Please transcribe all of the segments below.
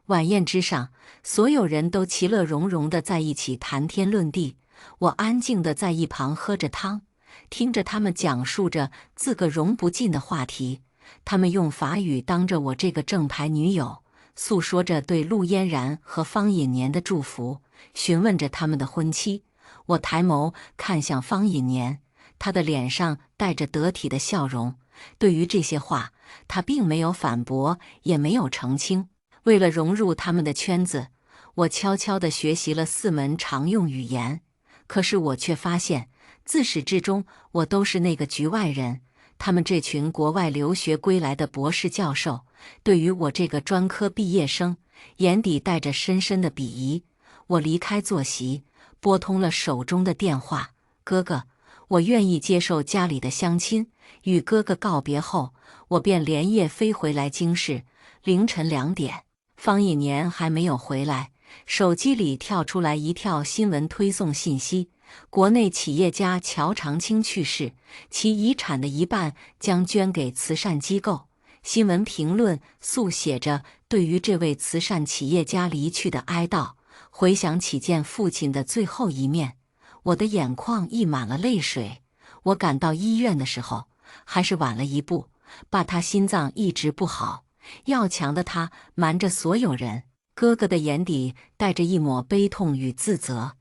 晚宴之上，所有人都其乐融融地在一起谈天论地，我安静地在一旁喝着汤，听着他们讲述着自个融不尽的话题。他们用法语当着我这个正牌女友，诉说着对陆嫣然和方隐年的祝福，询问着他们的婚期。我抬眸看向方隐年，他的脸上带着得体的笑容。对于这些话，他并没有反驳，也没有澄清。为了融入他们的圈子，我悄悄地学习了4门常用语言。可是我却发现，自始至终我都是那个局外人。他们这群国外留学归来的博士教授，对于我这个专科毕业生，眼底带着深深的鄙夷。我离开坐席，拨通了手中的电话：“哥哥，我愿意接受家里的相亲。”与哥哥告别后，我便连夜飞回来京市。凌晨2点，方隐年还没有回来，手机里跳出来一条新闻推送信息：国内企业家乔长青去世，其遗产的一半将捐给慈善机构。新闻评论速写着对于这位慈善企业家离去的哀悼，回想起见父亲的最后一面，我的眼眶溢满了泪水。我赶到医院的时候，还是晚了一步，爸他心脏一直不好，要强的他瞒着所有人。哥哥的眼底带着一抹悲痛与自责，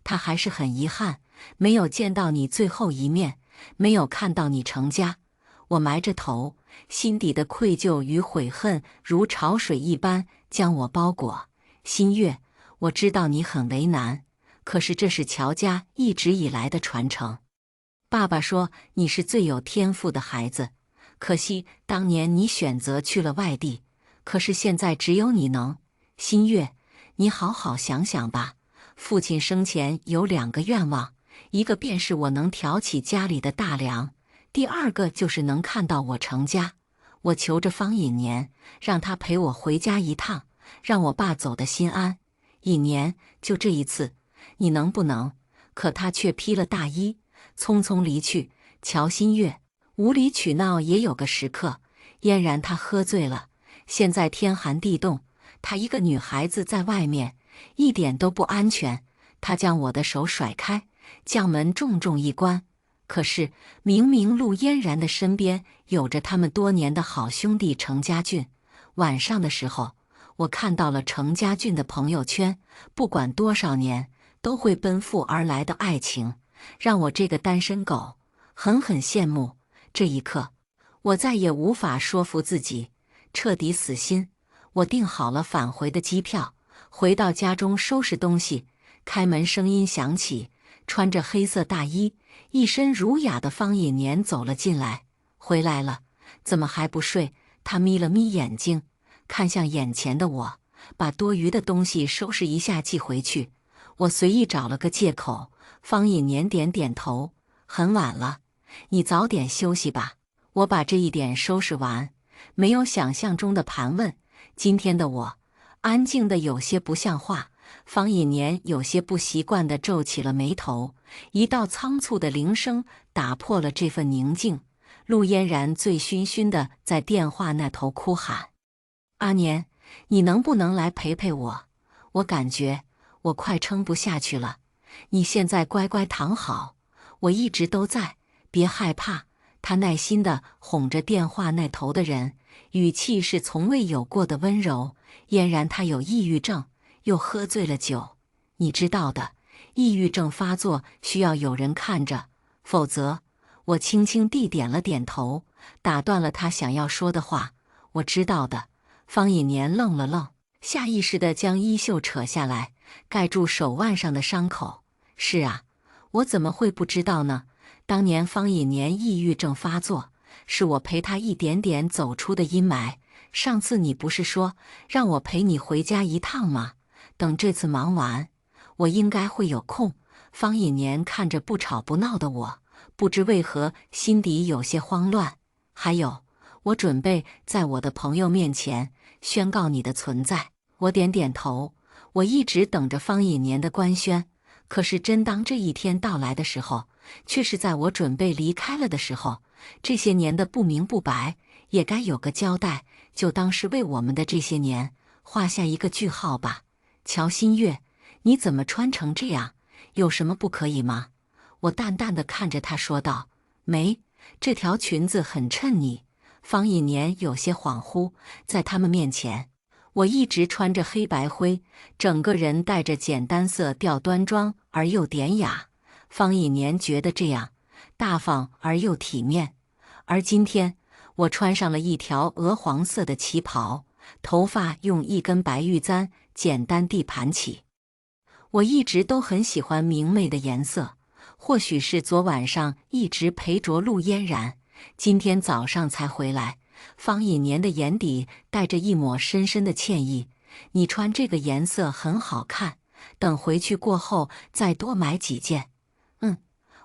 他还是很遗憾，没有见到你最后一面，没有看到你成家。我埋着头，心底的愧疚与悔恨如潮水一般将我包裹。新月，我知道你很为难，可是这是乔家一直以来的传承。爸爸说你是最有天赋的孩子，可惜当年你选择去了外地，可是现在只有你能。新月，你好好想想吧。父亲生前有2个愿望，一个便是我能挑起家里的大梁，第2个就是能看到我成家。我求着方隐年，让他陪我回家一趟，让我爸走得心安。隐年，就这一次，你能不能？可他却披了大衣，匆匆离去。乔新月，无理取闹也有个时刻。嫣然她喝醉了，现在天寒地冻，她一个女孩子在外面，一点都不安全。她将我的手甩开，将门重重一关。可是明明陆嫣然的身边有着他们多年的好兄弟程家俊。晚上的时候，我看到了程家俊的朋友圈，不管多少年都会奔赴而来的爱情，让我这个单身狗狠狠羡慕。这一刻，我再也无法说服自己，彻底死心。我订好了返回的机票，回到家中收拾东西，开门声音响起，穿着黑色大衣，一身儒雅的方隐年走了进来。回来了，怎么还不睡？他眯了眯眼睛，看向眼前的我，把多余的东西收拾一下寄回去。我随意找了个借口。方隐年点点头，很晚了，你早点休息吧。我把这一点收拾完，没有想象中的盘问。今天的我安静的有些不像话。方隐年有些不习惯地皱起了眉头。一道仓促的铃声打破了这份宁静。陆嫣然醉醺醺地在电话那头哭喊：“阿年，你能不能来陪陪我？我感觉我快撑不下去了。你现在乖乖躺好，我一直都在，别害怕。”他耐心地哄着电话那头的人，语气是从未有过的温柔。嫣然他有抑郁症，又喝醉了酒，你知道的，抑郁症发作需要有人看着，否则……我轻轻地点了点头，打断了他想要说的话。我知道的。方隐年愣了愣，下意识地将衣袖扯下来，盖住手腕上的伤口。是啊，我怎么会不知道呢？当年方隐年抑郁症发作，是我陪他一点点走出的阴霾。上次你不是说让我陪你回家一趟吗？等这次忙完，我应该会有空。方隐年看着不吵不闹的我，不知为何心底有些慌乱。还有，我准备在我的朋友面前宣告你的存在。我点点头。我一直等着方隐年的官宣，可是真当这一天到来的时候，却是在我准备离开了的时候。这些年的不明不白，也该有个交代，就当是为我们的这些年画下一个句号吧。乔新月，你怎么穿成这样？有什么不可以吗？我淡淡的看着他说道。没，这条裙子很衬你。方一年有些恍惚，在他们面前，我一直穿着黑白灰，整个人带着简单色调，端庄而又典雅。方一年觉得这样大方而又体面。而今天，我穿上了一条鹅黄色的旗袍，头发用一根白玉簪简单地盘起。我一直都很喜欢明媚的颜色，或许是昨晚上一直陪着陆嫣然，今天早上才回来。方一年的眼底带着一抹深深的歉意。你穿这个颜色很好看，等回去过后再多买几件。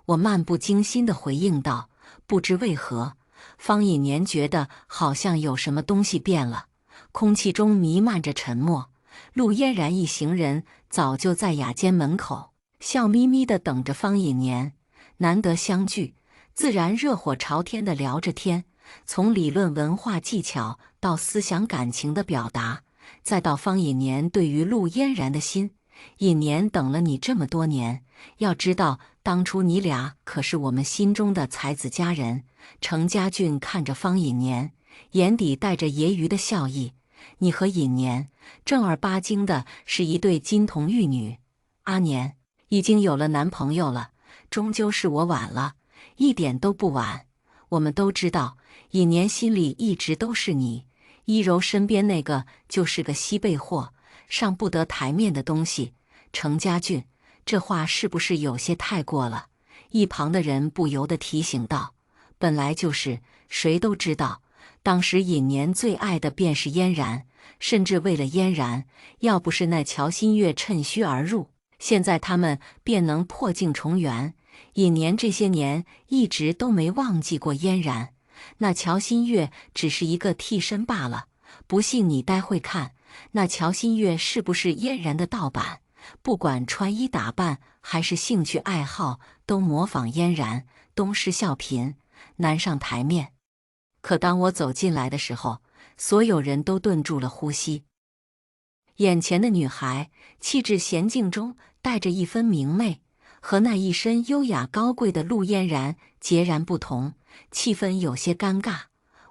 我漫不经心地回应道。不知为何，方一年觉得好像有什么东西变了，空气中弥漫着沉默。陆嫣然一行人早就在雅间门口笑眯眯地等着方一年，难得相聚，自然热火朝天地聊着天，从理论文化技巧到思想感情的表达，再到方一年对于陆嫣然的心。一年等了你这么多年，要知道当初你俩可是我们心中的才子佳人。程家俊看着方一年，眼底带着揶揄的笑意。你和尹年正儿八经的是一对金童玉女。阿年已经有了男朋友了，终究是我晚了，一点都不晚。我们都知道，尹年心里一直都是你，一柔身边那个就是个西贝货，上不得台面的东西。程家俊，这话是不是有些太过了？一旁的人不由得提醒道。本来就是，谁都知道，当时尹年最爱的便是嫣然，甚至为了嫣然，要不是那乔新月趁虚而入，现在他们便能破镜重圆。尹年这些年一直都没忘记过嫣然，那乔新月只是一个替身罢了。不信你待会看，那乔新月是不是嫣然的盗版？不管穿衣打扮还是兴趣爱好，都模仿嫣然，东施效颦，难上台面。可当我走进来的时候，所有人都顿住了呼吸。眼前的女孩气质娴静中带着一分明媚，和那一身优雅高贵的陆嫣然截然不同，气氛有些尴尬。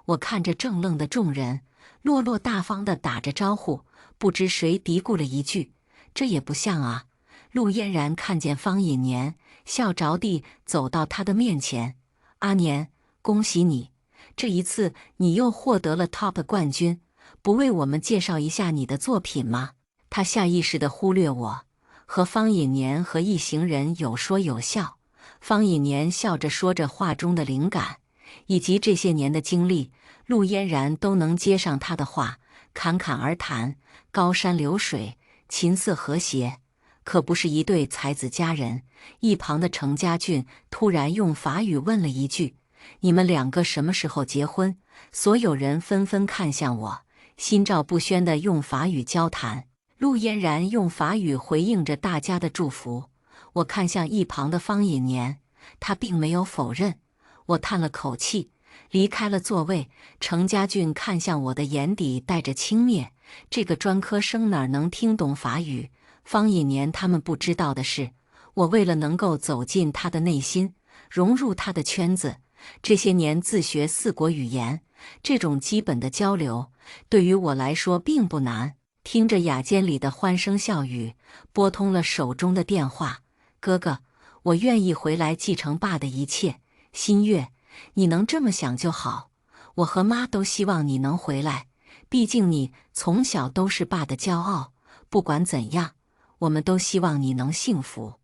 我看着怔愣的众人，落落大方地打着招呼，不知谁嘀咕了一句：这也不像啊。陆嫣然看见方一年，笑着地走到他的面前。阿年，恭喜你，这一次你又获得了 Top 冠军，不为我们介绍一下你的作品吗？他下意识地忽略我，和方一年和一行人有说有笑。方一年笑着说着话中的灵感，以及这些年的经历，陆嫣然都能接上他的话，侃侃而谈，高山流水，琴瑟和谐，可不是一对才子佳人。一旁的程家俊突然用法语问了一句：你们两个什么时候结婚？所有人纷纷看向我，心照不宣地用法语交谈。陆嫣然用法语回应着大家的祝福。我看向一旁的方一年，他并没有否认。我叹了口气，离开了座位。程家俊看向我的眼底带着轻蔑，这个专科生哪能听懂法语？方一年他们不知道的是，我为了能够走进他的内心，融入他的圈子，这些年自学4国语言，这种基本的交流对于我来说并不难。听着雅间里的欢声笑语，拨通了手中的电话。哥哥，我愿意回来继承爸的一切。新月，你能这么想就好。我和妈都希望你能回来，毕竟你从小都是爸的骄傲。不管怎样，我们都希望你能幸福。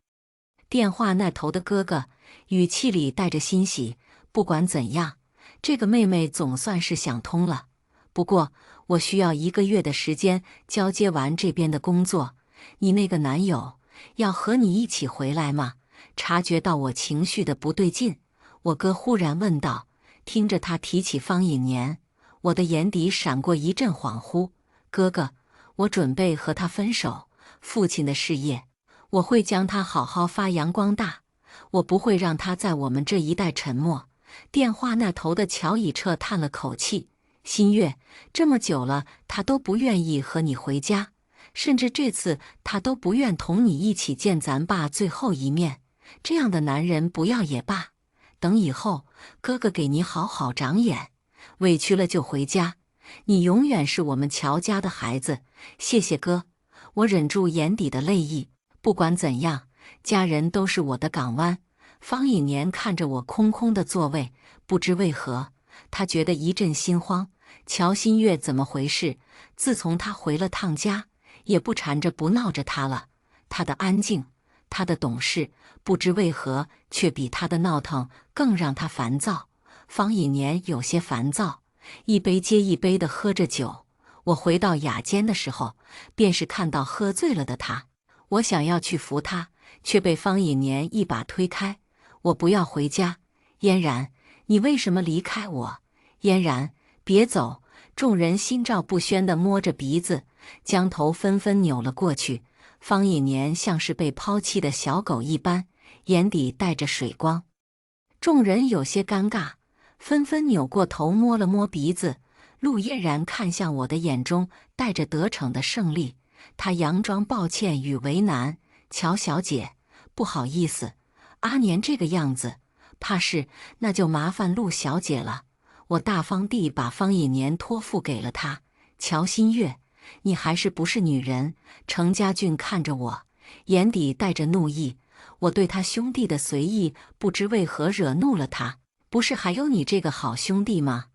电话那头的哥哥语气里带着欣喜。不管怎样，这个妹妹总算是想通了。不过我需要1个月的时间交接完这边的工作。你那个男友要和你一起回来吗？察觉到我情绪的不对劲，我哥忽然问道。听着他提起方一年，我的眼底闪过一阵恍惚。哥哥，我准备和他分手。父亲的事业，我会将他好好发扬光大，我不会让他在我们这一代沉默。电话那头的乔以彻叹了口气。新月，这么久了，他都不愿意和你回家，甚至这次他都不愿同你一起见咱爸最后一面。这样的男人不要也罢，等以后哥哥给你好好长眼，委屈了就回家。你永远是我们乔家的孩子，谢谢哥。我忍住眼底的泪意，不管怎样，家人都是我的港湾。方以年看着我空空的座位，不知为何，他觉得一阵心慌。乔新月怎么回事？自从他回了趟家，也不缠着不闹着他了。他的安静，他的懂事，不知为何却比他的闹腾更让他烦躁。方以年有些烦躁，一杯接一杯地喝着酒。我回到雅间的时候，便是看到喝醉了的他。我想要去扶他，却被方以年一把推开。我不要回家。嫣然，你为什么离开我？嫣然，别走！众人心照不宣地摸着鼻子，将头纷纷扭了过去。方以年像是被抛弃的小狗一般，眼底带着水光。众人有些尴尬，纷纷扭过头摸了摸鼻子。陆嫣然看向我的眼中带着得逞的胜利，她佯装抱歉与为难：“乔小姐，不好意思，阿年这个样子，怕是那就麻烦陆小姐了。”我大方地把方以年托付给了他。乔新月，你还是不是女人？程家俊看着我，眼底带着怒意。我对他兄弟的随意，不知为何惹怒了他。不是还有你这个好兄弟吗？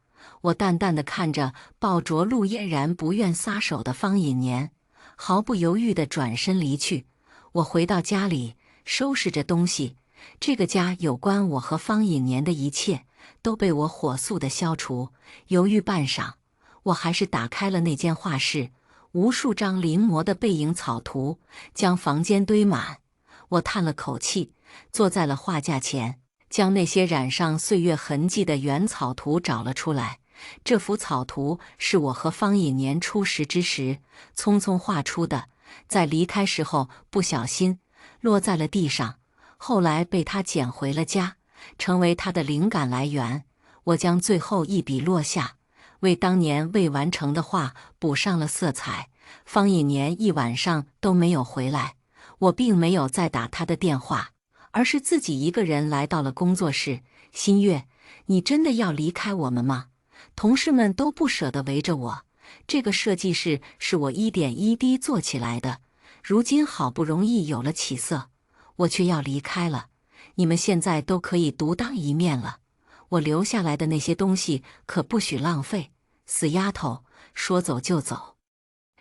我淡淡地看着抱着陆嫣然不愿撒手的方以年，毫不犹豫地转身离去。我回到家里，收拾着东西。这个家有关我和方以年的一切，都被我火速地消除。犹豫半晌，我还是打开了那间画室，无数张临摹的背影草图将房间堆满。我叹了口气，坐在了画架前，将那些染上岁月痕迹的原草图找了出来。这幅草图是我和方以年初识之时匆匆画出的，在离开时候不小心落在了地上，后来被他捡回了家，成为他的灵感来源。我将最后一笔落下，为当年未完成的画补上了色彩。方以年一晚上都没有回来，我并没有再打他的电话，而是自己一个人来到了工作室。新月，你真的要离开我们吗？同事们都不舍得围着我。这个设计室是我一点一滴做起来的，如今好不容易有了起色，我却要离开了。你们现在都可以独当一面了，我留下来的那些东西可不许浪费。死丫头，说走就走，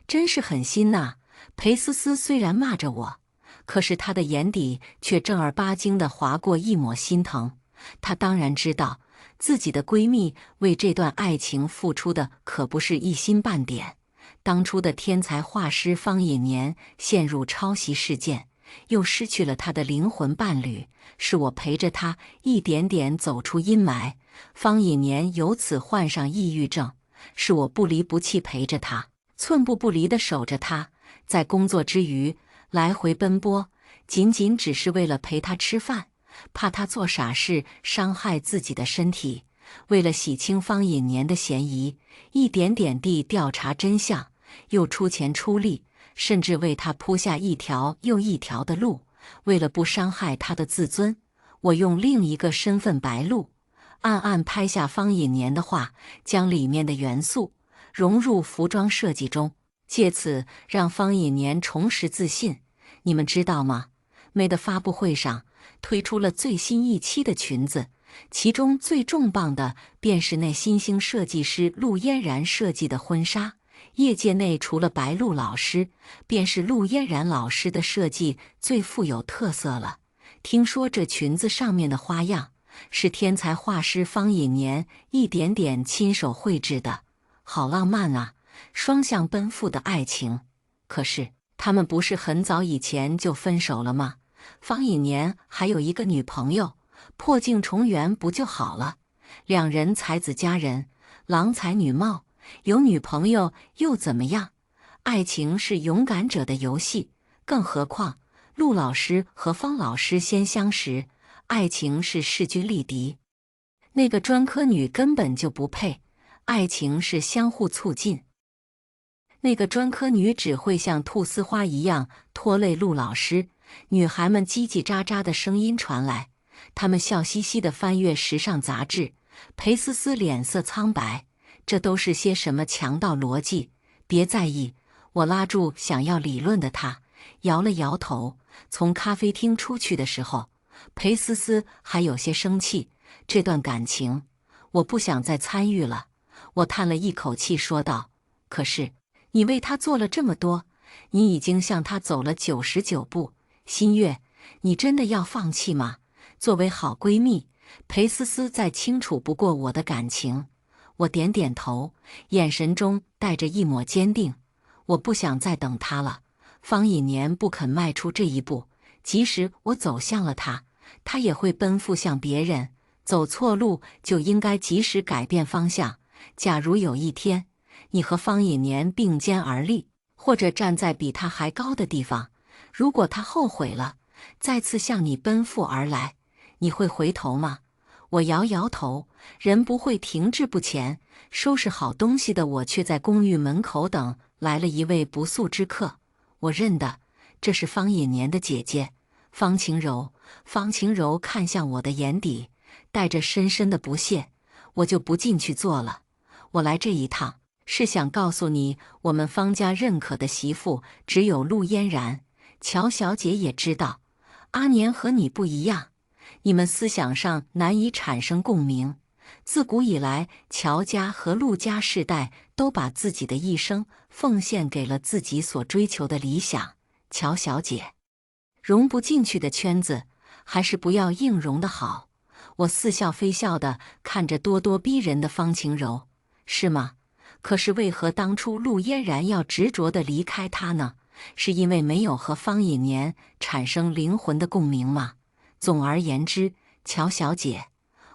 真是狠心呐！裴思思虽然骂着我，可是她的眼底却正儿八经地划过一抹心疼。她当然知道自己的闺蜜为这段爱情付出的可不是一星半点。当初的天才画师方以年陷入抄袭事件，又失去了他的灵魂伴侣，是我陪着他一点点走出阴霾。方以年由此患上抑郁症，是我不离不弃陪着他，寸步不离地守着他，在工作之余来回奔波，仅仅只是为了陪他吃饭，怕他做傻事伤害自己的身体。为了洗清方以年的嫌疑，一点点地调查真相，又出钱出力，甚至为他铺下一条又一条的路。为了不伤害他的自尊，我用另一个身份白鹿，暗暗拍下方以年的画，将里面的元素融入服装设计中，借此让方以年重拾自信。你们知道吗？妹的发布会上推出了最新一期的裙子，其中最重磅的便是那新兴设计师陆嫣然设计的婚纱。业界内除了白鹿老师，便是陆嫣然老师的设计最富有特色了。听说这裙子上面的花样是天才画师方以年一点点亲手绘制的，好浪漫啊！双向奔赴的爱情。可是他们不是很早以前就分手了吗？方以年还有一个女朋友，破镜重圆不就好了？两人才子佳人，郎才女貌，有女朋友又怎么样？爱情是勇敢者的游戏，更何况陆老师和方老师先相识，爱情是势均力敌。那个专科女根本就不配，爱情是相互促进。那个专科女只会像菟丝花一样拖累陆老师。女孩们叽叽喳喳的声音传来，她们笑嘻嘻地翻阅时尚杂志。裴思思脸色苍白，这都是些什么强盗逻辑？别在意。我拉住想要理论的她，摇了摇头。从咖啡厅出去的时候，裴思思还有些生气。这段感情，我不想再参与了。我叹了一口气说道：可是，你为他做了这么多，你已经向他走了99步。新月，你真的要放弃吗？作为好闺蜜，裴思思再清楚不过我的感情。我点点头，眼神中带着一抹坚定。我不想再等他了。方以年不肯迈出这一步，即使我走向了他，他也会奔赴向别人。走错路就应该及时改变方向。假如有一天，你和方以年并肩而立，或者站在比他还高的地方，如果他后悔了，再次向你奔赴而来，你会回头吗？我摇摇头，人不会停滞不前。收拾好东西的我却在公寓门口等来了一位不速之客。我认得，这是方以年的姐姐方晴柔。方晴柔看向我的眼底，带着深深的不屑。我就不进去坐了。我来这一趟，是想告诉你，我们方家认可的媳妇只有陆嫣然。乔小姐也知道，阿年和你不一样，你们思想上难以产生共鸣。自古以来，乔家和陆家世代都把自己的一生奉献给了自己所追求的理想。乔小姐，融不进去的圈子，还是不要硬融的好。我似笑非笑地看着咄咄逼人的方晴柔。是吗？可是为何当初陆嫣然要执着地离开他呢？是因为没有和方以年产生灵魂的共鸣吗？总而言之，乔小姐，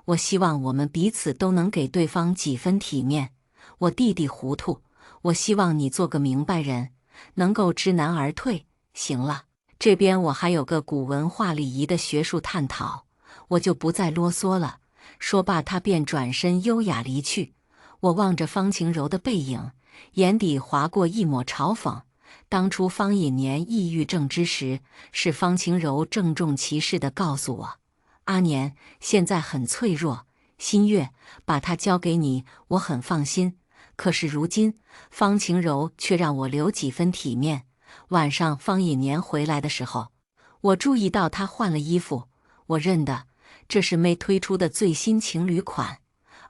我希望我们彼此都能给对方几分体面。我弟弟糊涂，我希望你做个明白人，能够知难而退。行了，这边我还有个古文化礼仪的学术探讨，我就不再啰嗦了。说罢，他便转身优雅离去。我望着方晴柔的背影，眼底划过一抹嘲讽。当初方以年抑郁症之时，是方晴柔郑重其事地告诉我：阿年现在很脆弱，新月把他交给你，我很放心。可是如今，方晴柔却让我留几分体面。晚上方以年回来的时候，我注意到他换了衣服，我认得，这是妹推出的最新情侣款。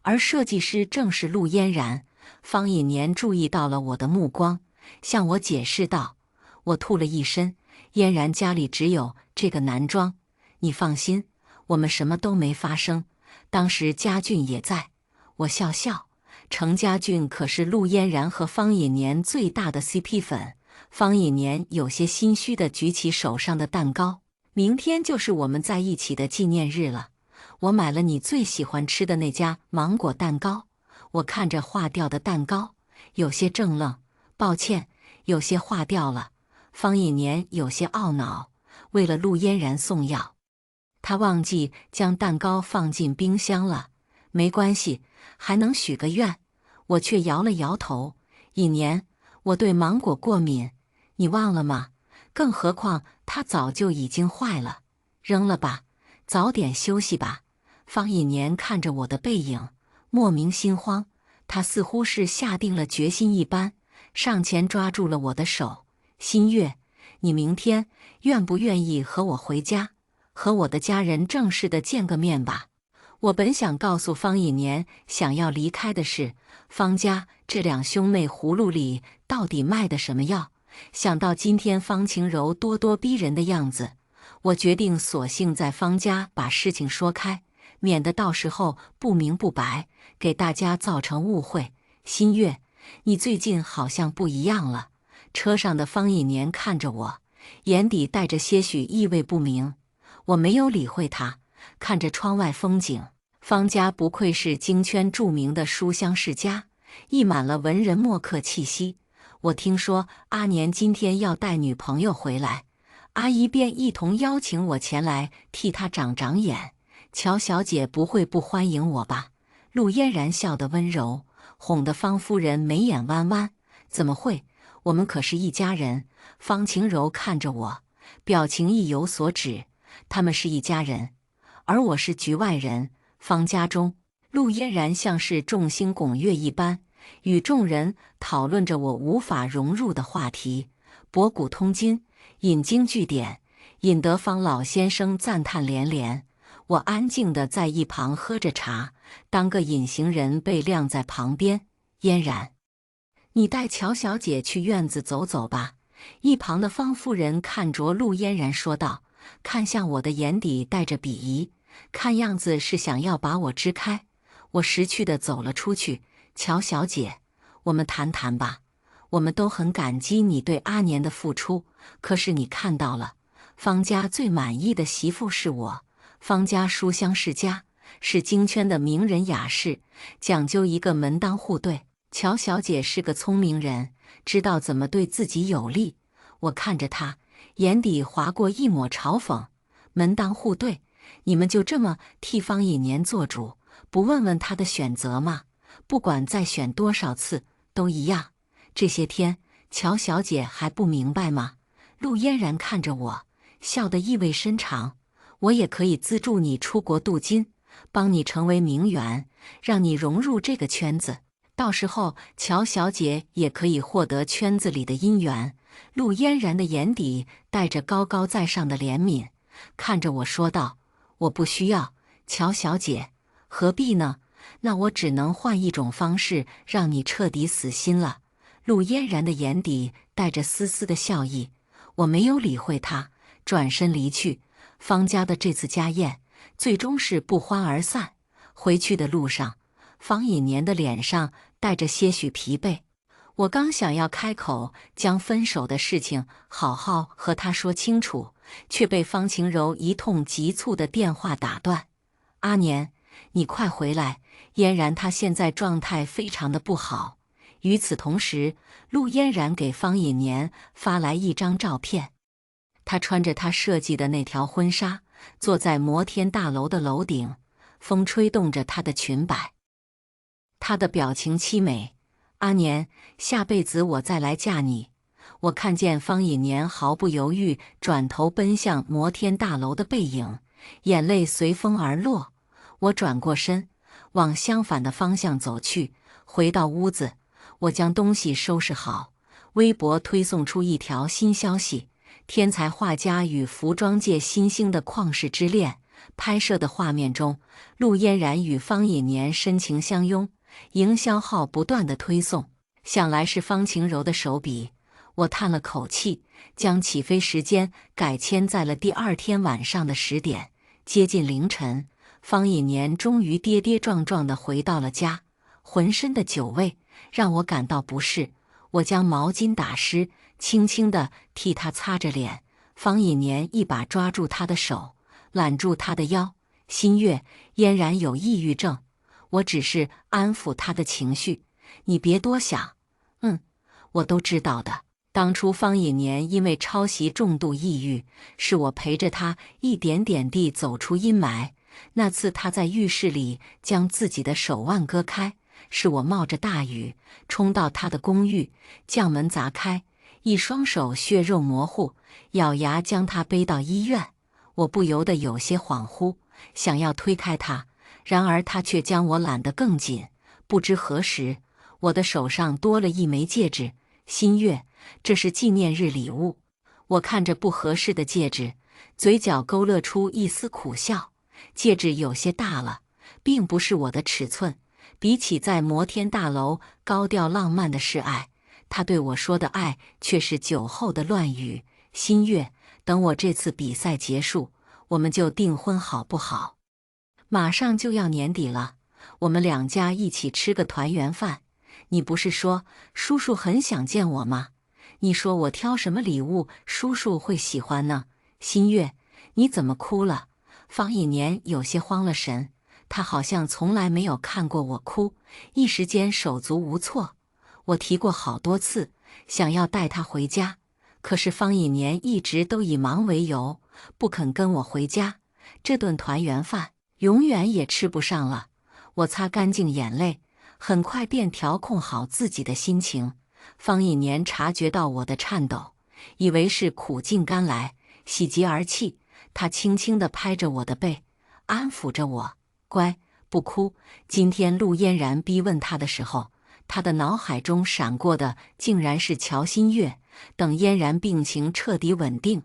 而设计师正是陆嫣然。方以年注意到了我的目光，向我解释道：我吐了一身，嫣然家里只有这个男装，你放心，我们什么都没发生。当时家俊也在。我笑笑，程家俊可是陆嫣然和方以年最大的 CP 粉。方以年有些心虚地举起手上的蛋糕，明天就是我们在一起的纪念日了。我买了你最喜欢吃的那家芒果蛋糕。我看着化掉的蛋糕，有些怔愣。抱歉，有些化掉了。方以年有些懊恼，为了陆嫣然送药，他忘记将蛋糕放进冰箱了。没关系，还能许个愿。我却摇了摇头。以年，我对芒果过敏，你忘了吗？更何况它早就已经坏了，扔了吧，早点休息吧。方以年看着我的背影，莫名心慌。他似乎是下定了决心一般，上前抓住了我的手。新月，你明天愿不愿意和我回家，和我的家人正式的见个面吧？我本想告诉方以年想要离开的事，方家这两兄妹葫芦里到底卖的什么药？想到今天方晴柔咄咄逼人的样子，我决定索性在方家把事情说开，免得到时候不明不白，给大家造成误会。新月，你最近好像不一样了。车上的方以年看着我，眼底带着些许意味不明。我没有理会他，看着窗外风景。方家不愧是京圈著名的书香世家，溢满了文人墨客气息。我听说阿年今天要带女朋友回来，阿姨便一同邀请我前来替她长长眼。乔小姐不会不欢迎我吧？陆嫣然笑得温柔，哄得方夫人眉眼弯弯。怎么会？我们可是一家人。方晴柔看着我，表情意有所指。他们是一家人，而我是局外人。方家中，陆嫣然像是众星拱月一般，与众人讨论着我无法融入的话题，博古通今，引经据典，引得方老先生赞叹连连。我安静地在一旁喝着茶，当个隐形人被晾在旁边。嫣然，你带乔小姐去院子走走吧。一旁的方夫人看着陆嫣然说道，看向我的眼底带着鄙夷，看样子是想要把我支开。我识趣地走了出去。乔小姐，我们谈谈吧。我们都很感激你对阿年的付出，可是你看到了，方家最满意的媳妇是我。方家书香世家，是京圈的名人雅士，讲究一个门当户对。乔小姐是个聪明人，知道怎么对自己有利。我看着她，眼底划过一抹嘲讽。门当户对，你们就这么替方以年做主，不问问他的选择吗？不管再选多少次，都一样。这些天，乔小姐还不明白吗？陆嫣然看着我，笑得意味深长。我也可以资助你出国镀金，帮你成为名媛，让你融入这个圈子。到时候，乔小姐也可以获得圈子里的姻缘。陆嫣然的眼底带着高高在上的怜悯，看着我说道：“我不需要，乔小姐，何必呢？那我只能换一种方式让你彻底死心了。”陆嫣然的眼底带着丝丝的笑意，我没有理会她，转身离去。方家的这次家宴最终是不欢而散。回去的路上，方以年的脸上带着些许疲惫。我刚想要开口将分手的事情好好和他说清楚，却被方晴柔一通急促的电话打断。阿年，你快回来，嫣然她现在状态非常的不好。与此同时，陆嫣然给方以年发来一张照片。她穿着她设计的那条婚纱，坐在摩天大楼的楼顶，风吹动着她的裙摆。她的表情凄美。阿年，下辈子我再来嫁你。我看见方以年毫不犹豫转头奔向摩天大楼的背影，眼泪随风而落。我转过身，往相反的方向走去。回到屋子，我将东西收拾好，微博推送出一条新消息：天才画家与服装界新星的旷世之恋。拍摄的画面中，陆嫣然与方以年深情相拥，营销号不断的推送，想来是方晴柔的手笔。我叹了口气，将起飞时间改签在了第二天晚上的10点。接近凌晨，方以年终于跌跌撞撞地回到了家，浑身的酒味让我感到不适。我将毛巾打湿，轻轻地替他擦着脸。方以年一把抓住他的手，揽住他的腰。新月，嫣然有抑郁症。我只是安抚他的情绪，你别多想。我都知道的。当初方以年因为抄袭重度抑郁，是我陪着他一点点地走出阴霾。那次他在浴室里将自己的手腕割开，是我冒着大雨冲到他的公寓，将门砸开，一双手血肉模糊，咬牙将他背到医院。我不由得有些恍惚，想要推开他，然而他却将我揽得更紧。不知何时，我的手上多了一枚戒指。新月，这是纪念日礼物。我看着不合适的戒指，嘴角勾勒出一丝苦笑。戒指有些大了，并不是我的尺寸。比起在摩天大楼高调浪漫的示爱，他对我说的爱却是酒后的乱语。新月，等我这次比赛结束，我们就订婚好不好？马上就要年底了，我们两家一起吃个团圆饭。你不是说叔叔很想见我吗？你说我挑什么礼物叔叔会喜欢呢？新月，你怎么哭了？方以年有些慌了神，他好像从来没有看过我哭，一时间手足无措。我提过好多次，想要带他回家，可是方以年一直都以忙为由，不肯跟我回家。这顿团圆饭永远也吃不上了。我擦干净眼泪，很快便调控好自己的心情。方一年察觉到我的颤抖，以为是苦尽甘来，喜极而泣。他轻轻地拍着我的背，安抚着我：“乖，不哭。”今天陆嫣然逼问他的时候，他的脑海中闪过的竟然是乔新月。等嫣然病情彻底稳定，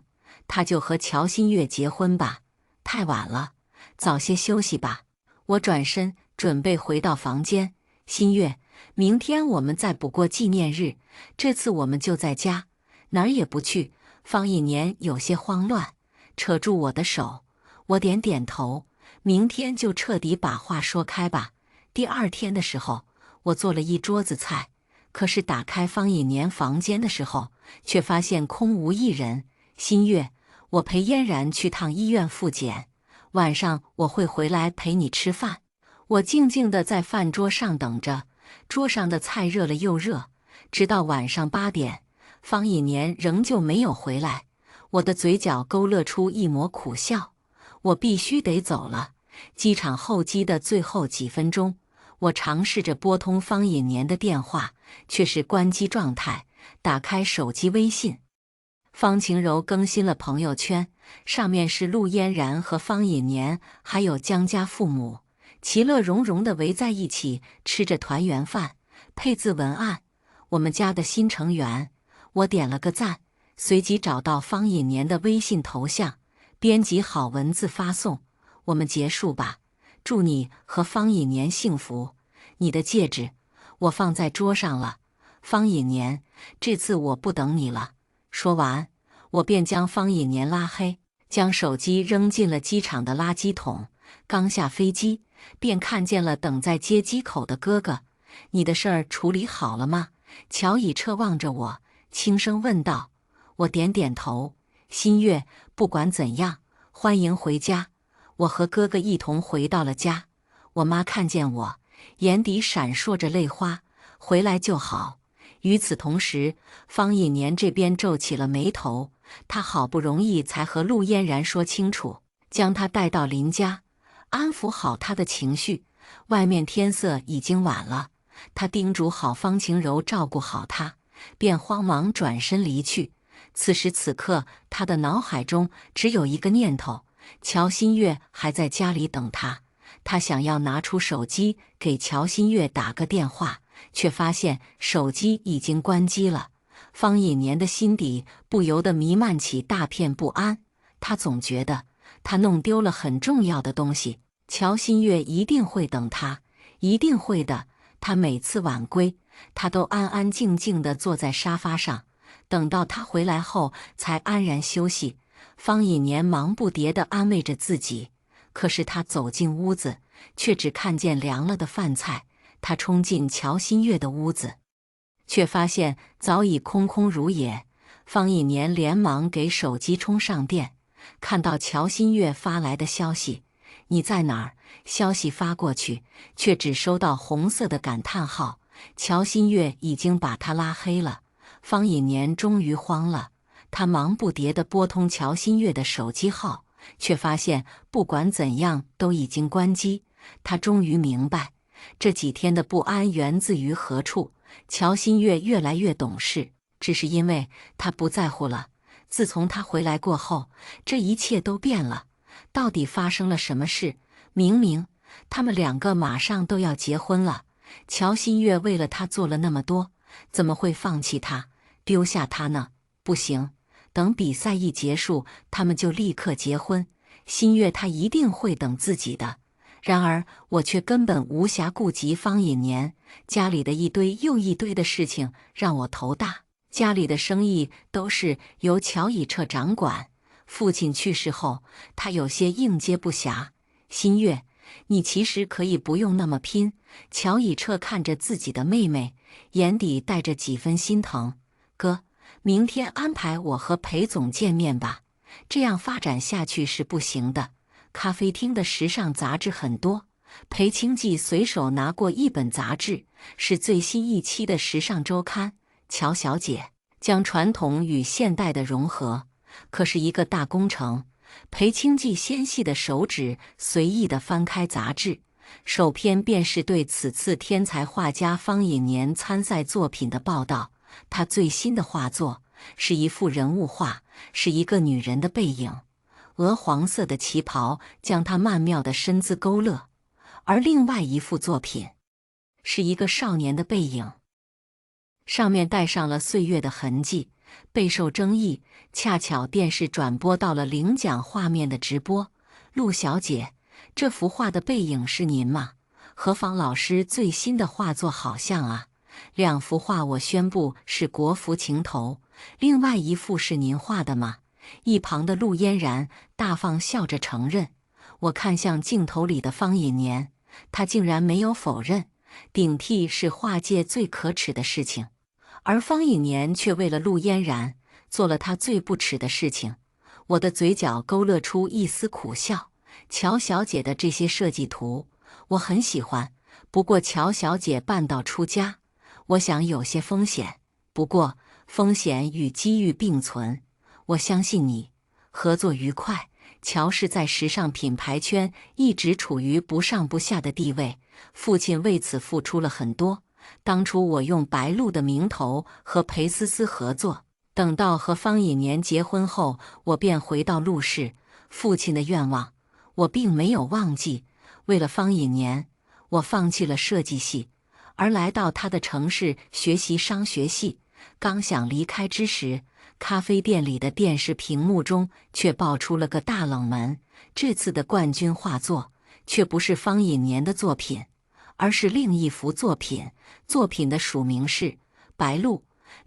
他就和乔新月结婚吧。太晚了，早些休息吧。我转身准备回到房间。新月，明天我们再补过纪念日，这次我们就在家，哪儿也不去。方一年有些慌乱，扯住我的手。我点点头，明天就彻底把话说开吧。第二天的时候，我做了一桌子菜，可是打开方一年房间的时候，却发现空无一人。新月，我陪嫣然去趟医院复检，晚上我会回来陪你吃饭。我静静地在饭桌上等着，桌上的菜热了又热，直到晚上8点，方一年仍旧没有回来。我的嘴角勾勒出一抹苦笑。我必须得走了。机场候机的最后几分钟，我尝试着拨通方一年的电话，却是关机状态。打开手机微信，方晴柔更新了朋友圈，上面是陆嫣然和方一年还有江家父母其乐融融地围在一起吃着团圆饭，配字文案：我们家的新成员。我点了个赞，随即找到方一年的微信头像，编辑好文字发送：我们结束吧，祝你和方一年幸福。你的戒指，我放在桌上了。方一年，这次我不等你了。说完，我便将方一年拉黑，将手机扔进了机场的垃圾桶。刚下飞机，便看见了等在接机口的哥哥。你的事儿处理好了吗？乔以彻望着我，轻声问道。我点点头。新月，不管怎样，欢迎回家。我和哥哥一同回到了家。我妈看见我，眼底闪烁着泪花。回来就好。与此同时，方一年这边皱起了眉头，他好不容易才和陆嫣然说清楚，将他带到林家，安抚好他的情绪。外面天色已经晚了，他叮嘱好方晴柔照顾好他，便慌忙转身离去。此时此刻，他的脑海中只有一个念头：乔新月还在家里等他。他想要拿出手机给乔新月打个电话，却发现手机已经关机了。方一年的心底不由得弥漫起大片不安，他总觉得他弄丢了很重要的东西。乔新月一定会等他，一定会的。他每次晚归，他都安安静静地坐在沙发上，等到他回来后才安然休息。方一年忙不迭地安慰着自己，可是他走进屋子，却只看见凉了的饭菜。他冲进乔新月的屋子，却发现早已空空如也。方一年连忙给手机充上电，看到乔新月发来的消息：你在哪儿？消息发过去，却只收到红色的感叹号。乔新月已经把他拉黑了。方一年终于慌了，他忙不迭地拨通乔新月的手机号，却发现不管怎样都已经关机。他终于明白，这几天的不安源自于何处。乔新月越来越懂事，只是因为他不在乎了。自从他回来过后，这一切都变了。到底发生了什么事？明明他们两个马上都要结婚了，乔新月为了他做了那么多，怎么会放弃他，丢下他呢？不行，等比赛一结束，他们就立刻结婚。新月他一定会等自己的。然而我却根本无暇顾及方一年，家里的一堆又一堆的事情让我头大。家里的生意都是由乔以彻掌管，父亲去世后，他有些应接不暇。新月，你其实可以不用那么拼。乔以彻看着自己的妹妹，眼底带着几分心疼。哥，明天安排我和裴总见面吧，这样发展下去是不行的。咖啡厅的时尚杂志很多，裴清记随手拿过一本杂志，是最新一期的时尚周刊。乔小姐将传统与现代的融合，可是一个大工程。裴清记纤细的手指随意地翻开杂志，首篇便是对此次天才画家方隐年参赛作品的报道。他最新的画作是一幅人物画，是一个女人的背影，鹅黄色的旗袍将她曼妙的身姿勾勒；而另外一幅作品是一个少年的背影，上面带上了岁月的痕迹，备受争议。恰巧电视转播到了领奖画面的直播。陆小姐，这幅画的背影是您吗？何方老师最新的画作好像啊。2幅画我宣布是国服情头，另外一幅是您画的吗？一旁的陆嫣然大方笑着承认。我看向镜头里的方隐年，他竟然没有否认。顶替是画界最可耻的事情，而方隐年却为了陆嫣然做了他最不耻的事情。我的嘴角勾勒出一丝苦笑。乔小姐的这些设计图我很喜欢，不过乔小姐半道出家，我想有些风险，不过风险与机遇并存，我相信你，合作愉快。乔是在时尚品牌圈一直处于不上不下的地位，父亲为此付出了很多。当初我用白鹿的名头和裴思思合作，等到和方隐年结婚后，我便回到陆氏。父亲的愿望我并没有忘记，为了方隐年，我放弃了设计系，而来到他的城市学习商学系。刚想离开之时，咖啡店里的电视屏幕中却爆出了个大冷门。这次的冠军画作却不是方隐年的作品，而是另一幅作品。作品的署名是《白鹿》。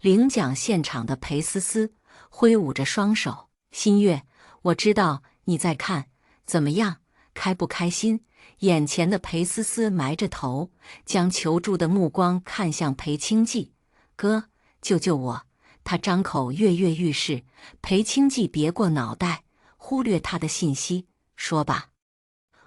领奖现场的裴思思挥舞着双手：“新月，我知道你在看，怎么样，开不开心？”眼前的裴思思埋着头，将求助的目光看向裴清季：“哥，救救我！”他张口跃跃欲试。裴清季别过脑袋，忽略他的信息，说吧。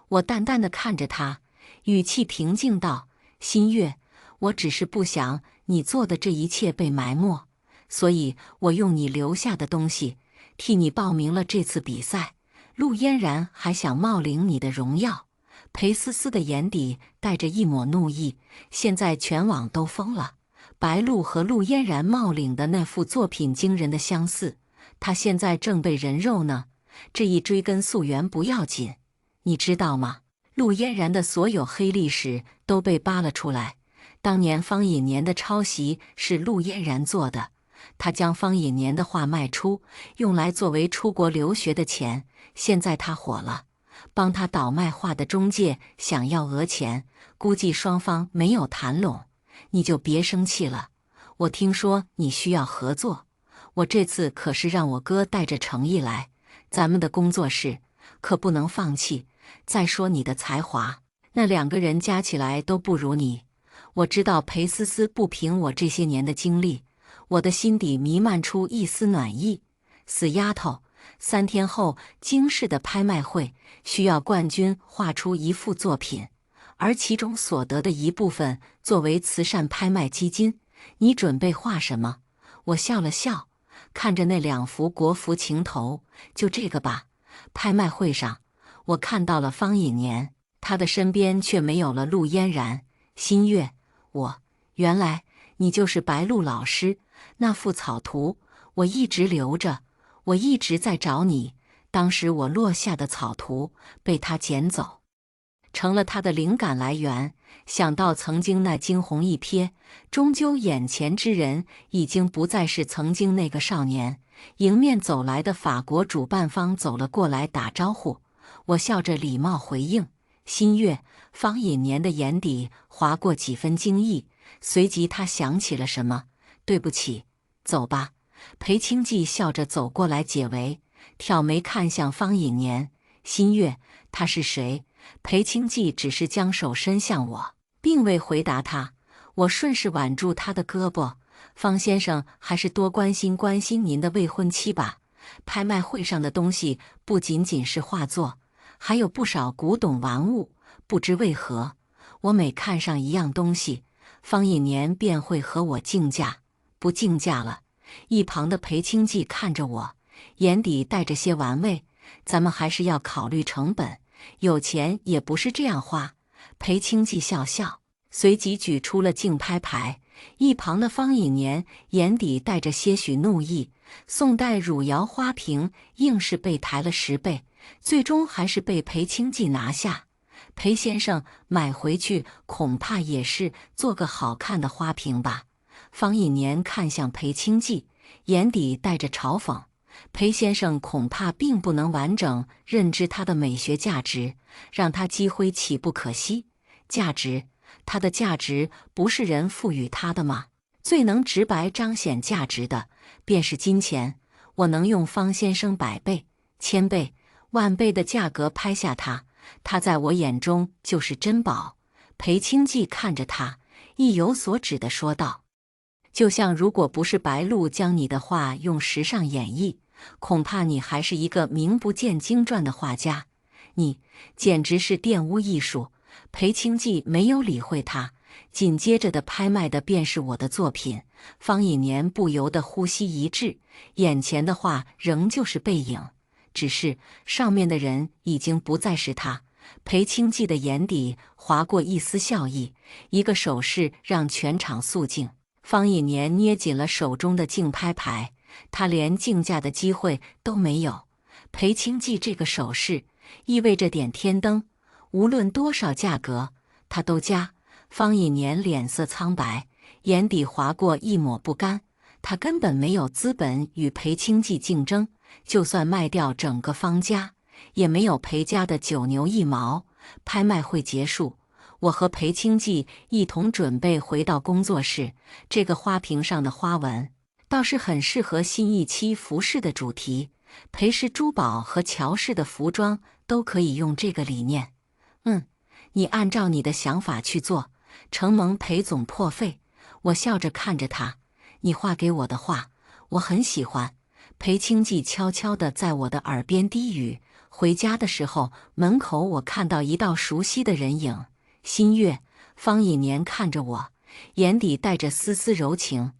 我淡淡地看着他，语气平静道：“新月，我只是不想你做的这一切被埋没，所以我用你留下的东西替你报名了这次比赛。陆嫣然还想冒领你的荣耀。”裴思思的眼底带着一抹怒意。现在全网都疯了，白鹿和陆嫣然冒领的那幅作品惊人的相似，他现在正被人肉呢。这一追根溯源不要紧，你知道吗？陆嫣然的所有黑历史都被扒了出来。当年方隐年的抄袭是陆嫣然做的，他将方隐年的画卖出，用来作为出国留学的钱。现在他火了，帮他倒卖画的中介想要讹钱，估计双方没有谈拢。你就别生气了，我听说你需要合作，我这次可是让我哥带着诚意来，咱们的工作室可不能放弃。再说你的才华，那2个人加起来都不如你。我知道裴思思不凭我这些年的经历，我的心底弥漫出一丝暖意。死丫头，3天后京市的拍卖会需要冠军画出一幅作品，而其中所得的一部分作为慈善拍卖基金。你准备画什么？我笑了笑，看着那2幅国服情头，就这个吧。拍卖会上，我看到了方隐年，他的身边却没有了陆嫣然。新月，原来你就是白鹿老师。那幅草图我一直留着，我一直在找你。当时我落下的草图被他捡走，成了他的灵感来源。想到曾经那惊鸿一瞥，终究眼前之人已经不再是曾经那个少年。迎面走来的法国主办方走了过来打招呼，我笑着礼貌回应：“新月。”方隐年的眼底划过几分惊异，随即他想起了什么：“对不起，走吧。”裴清季笑着走过来解围，挑眉看向方隐年：“新月，他是谁？”裴清季只是将手伸向我，并未回答他。我顺势挽住他的胳膊：“方先生，还是多关心关心您的未婚妻吧。拍卖会上的东西不仅仅是画作，还有不少古董玩物。不知为何，我每看上一样东西，方隐年便会和我竞价，不竞价了。”一旁的裴清季看着我，眼底带着些玩味：“咱们还是要考虑成本，有钱也不是这样花。”裴清季笑笑，随即举出了竞拍牌。一旁的方以年眼底带着些许怒意，宋代汝窑花瓶硬是被抬了10倍，最终还是被裴清季拿下。裴先生买回去恐怕也是做个好看的花瓶吧？方以年看向裴清季，眼底带着嘲讽。裴先生恐怕并不能完整认知它的美学价值，让它积灰岂不可惜？价值，它的价值不是人赋予它的吗？最能直白彰显价值的，便是金钱。我能用方先生100倍、1000倍、万倍的价格拍下它，它在我眼中就是珍宝。裴清季看着他，意有所指地说道：“就像如果不是白鹿将你的画用时尚演绎，恐怕你还是一个名不见经传的画家。你简直是玷污艺术。”裴清季没有理会他，紧接着的拍卖的便是我的作品。方以年不由得呼吸一滞，眼前的画仍旧是背影，只是上面的人已经不再是他。裴清季的眼底划过一丝笑意，一个手势让全场肃静。方以年捏紧了手中的竞拍牌，他连竞价的机会都没有。裴清季这个手势意味着点天灯，无论多少价格，他都加。方以年脸色苍白，眼底划过一抹不甘。他根本没有资本与裴清季竞争，就算卖掉整个方家，也没有裴家的9牛1毛。拍卖会结束，我和裴清季一同准备回到工作室。这个花瓶上的花纹倒是很适合新一期服饰的主题，裴氏珠宝和乔氏的服装都可以用这个理念。你按照你的想法去做，承蒙裴总破费。我笑着看着他，你画给我的画，我很喜欢。裴清季悄悄地在我的耳边低语。回家的时候，门口我看到一道熟悉的人影，新月。方以年看着我，眼底带着丝丝柔情。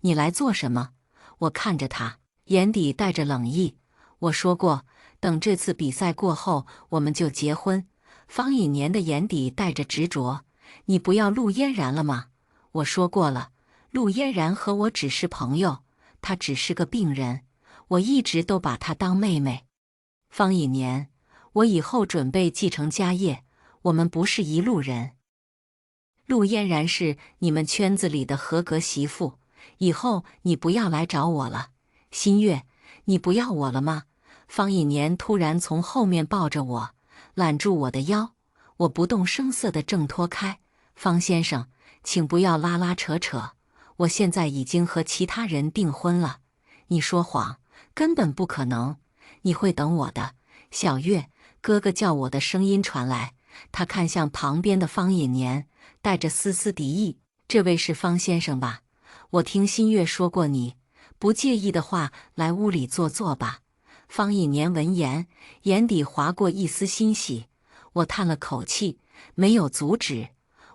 你来做什么？我看着他，眼底带着冷意。我说过，等这次比赛过后，我们就结婚。方以年的眼底带着执着。你不要陆嫣然了吗？我说过了，陆嫣然和我只是朋友，她只是个病人，我一直都把她当妹妹。方以年，我以后准备继承家业，我们不是一路人。陆嫣然是你们圈子里的合格媳妇，以后你不要来找我了。新月，你不要我了吗？方以年突然从后面抱着我，揽住我的腰，我不动声色地挣脱开。方先生，请不要拉拉扯扯，我现在已经和其他人订婚了。你说谎，根本不可能，你会等我的。小月，哥哥叫我的声音传来，他看向旁边的方以年，带着丝丝敌意。这位是方先生吧？我听新月说过你，不介意的话，来屋里坐坐吧。方以年闻言，眼底划过一丝欣喜。我叹了口气，没有阻止。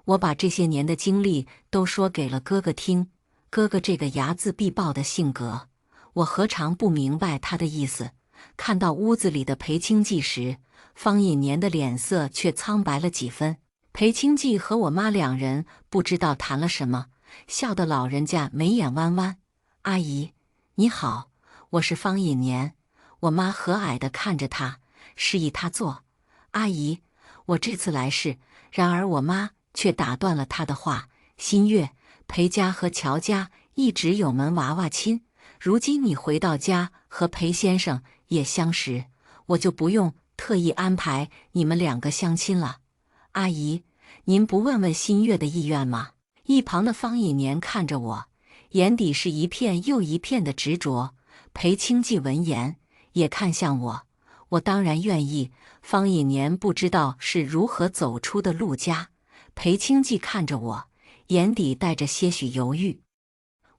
我把这些年的经历都说给了哥哥听，哥哥这个睚眦必报的性格，我何尝不明白他的意思。看到屋子里的裴清季时，方以年的脸色却苍白了几分。裴清季和我妈2人不知道谈了什么，笑得老人家眉眼弯弯。阿姨，你好，我是方以年。我妈和蔼地看着他，示意他坐。阿姨，我这次来是……然而我妈却打断了他的话。新月，裴家和乔家一直有门娃娃亲，如今你回到家和裴先生也相识，我就不用特意安排你们2个相亲了。阿姨，您不问问新月的意愿吗？一旁的方以年看着我，眼底是一片又一片的执着。裴清季闻言也看向我，我当然愿意。方以年不知道是如何走出的陆家。裴清季看着我，眼底带着些许犹豫。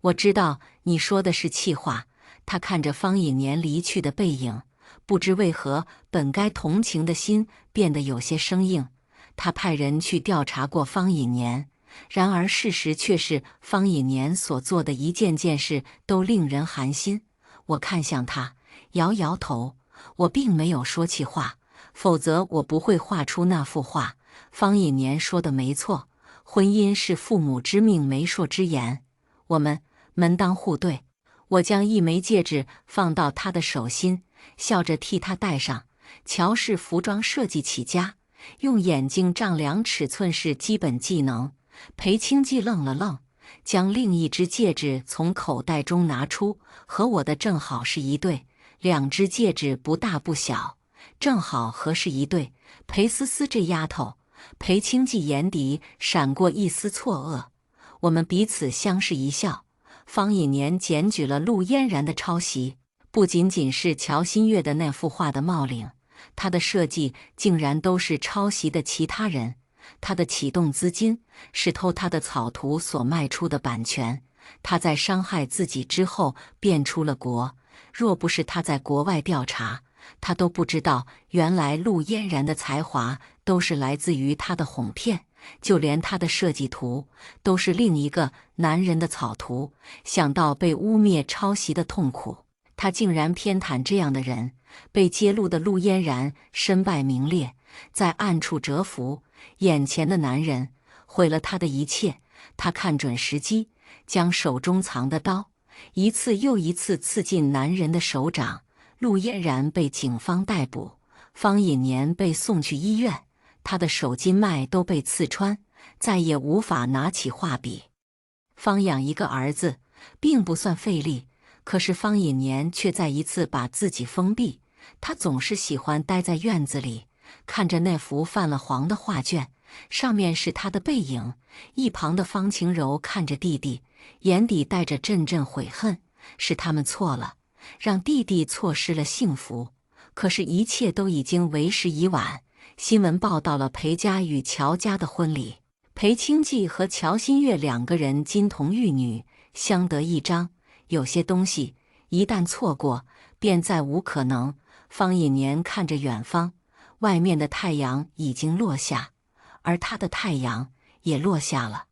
我知道你说的是气话。他看着方以年离去的背影，不知为何本该同情的心变得有些生硬。他派人去调查过方以年，然而事实却是方以年所做的一件件事都令人寒心。我看向他，摇摇头。我并没有说气话，否则我不会画出那幅画。方隐年说的没错，婚姻是父母之命媒妁之言，我们门当户对。我将一枚戒指放到他的手心，笑着替他戴上。乔氏服装设计起家，用眼睛丈量尺寸是基本技能。裴清季愣了愣，将另一只戒指从口袋中拿出，和我的正好是一对，两只戒指不大不小，正好合适一对。裴思思这丫头，裴清季眼底闪过一丝错愕。我们彼此相视一笑。方隐年检举了陆嫣然的抄袭，不仅仅是乔新月的那幅画的帽领，他的设计竟然都是抄袭的其他人。他的启动资金是偷他的草图所卖出的版权。他在伤害自己之后便出了国，若不是他在国外调查，他都不知道原来陆嫣然的才华都是来自于他的哄骗。就连他的设计图都是另一个男人的草图，想到被污蔑抄袭的痛苦，他竟然偏袒这样的人。被揭露的陆嫣然身败名裂，在暗处蛰伏。眼前的男人毁了他的一切，他看准时机，将手中藏的刀一次又一次刺进男人的手掌。陆嫣然被警方逮捕，方隐年被送去医院。他的手筋脉都被刺穿，再也无法拿起画笔。方养一个儿子并不算费力，可是方隐年却再一次把自己封闭。他总是喜欢待在院子里，看着那幅泛了黄的画卷，上面是他的背影。一旁的方晴柔看着弟弟，眼底带着阵阵悔恨，是他们错了，让弟弟错失了幸福。可是，一切都已经为时已晚。新闻报道了裴家与乔家的婚礼，裴清季和乔新月两个人金童玉女，相得益彰。有些东西一旦错过，便再无可能。方隐年看着远方，外面的太阳已经落下，而他的太阳也落下了。